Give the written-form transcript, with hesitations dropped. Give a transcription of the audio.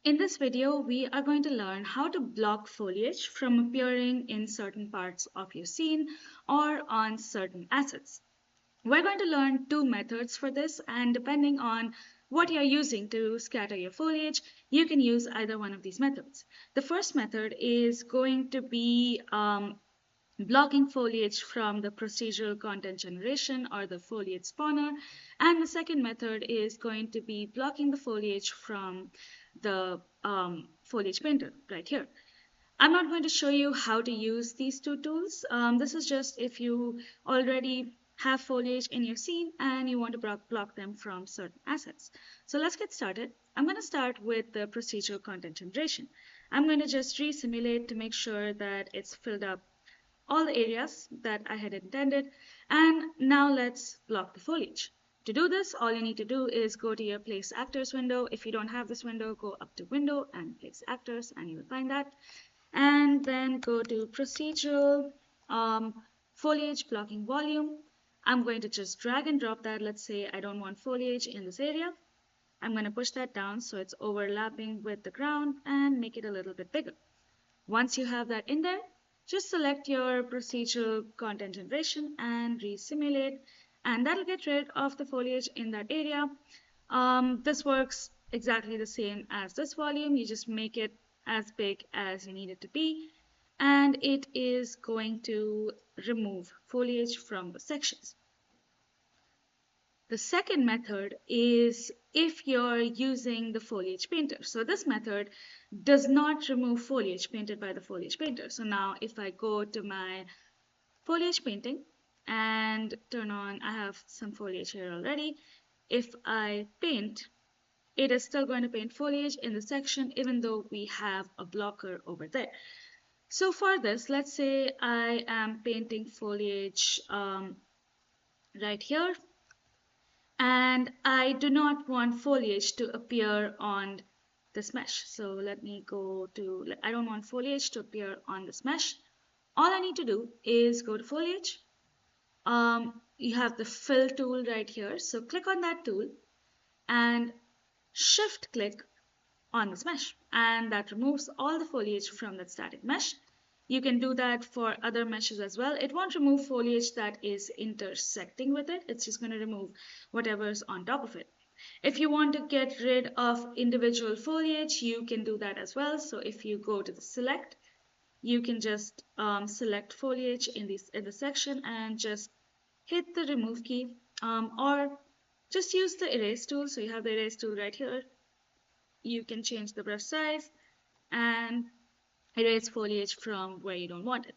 In this video, we are going to learn how to block foliage from appearing in certain parts of your scene or on certain assets. We're going to learn two methods for this, and depending on what you're using to scatter your foliage, you can use either one of these methods. The first method is going to be blocking foliage from the procedural content generation or the foliage spawner, and the second method is going to be blocking the foliage from the foliage painter right here. I'm not going to show you how to use these two tools. This is just if you already have foliage in your scene and you want to block them from certain assets. So let's get started. I'm going to start with the procedural content generation. I'm going to just re-simulate to make sure that it's filled up all the areas that I had intended, and now let's block the foliage. To do this, all you need to do is go to your Place Actors window. If you don't have this window, go up to Window and Place Actors, and you will find that. And then go to Procedural, Foliage Blocking Volume. I'm going to just drag and drop that. Let's say I don't want foliage in this area. I'm going to push that down so it's overlapping with the ground and make it a little bit bigger. Once you have that in there, just select your procedural content generation and re-simulate, and that'll get rid of the foliage in that area. This works exactly the same as this volume. You just make it as big as you need it to be, and it is going to remove foliage from the sections. The second method is if you're using the Foliage Painter. So this method does not remove foliage painted by the Foliage Painter. So now if I go to my foliage painting and turn on, I have some foliage here already. If I paint, it is still going to paint foliage in the section even though we have a blocker over there. So for this, let's say I am painting foliage right here, and I do not want foliage to appear on this mesh. So let me go to, I don't want foliage to appear on this mesh. All I need to do is go to foliage. You have the fill tool right here. So click on that tool and shift click on this mesh, and that removes all the foliage from that static mesh. You can do that for other meshes as well. It won't remove foliage that is intersecting with it. It's just going to remove whatever's on top of it. If you want to get rid of individual foliage, you can do that as well. So if you go to the select, you can just select foliage in the section and just hit the remove key, or just use the erase tool. So you have the erase tool right here. You can change the brush size and erase foliage from where you don't want it.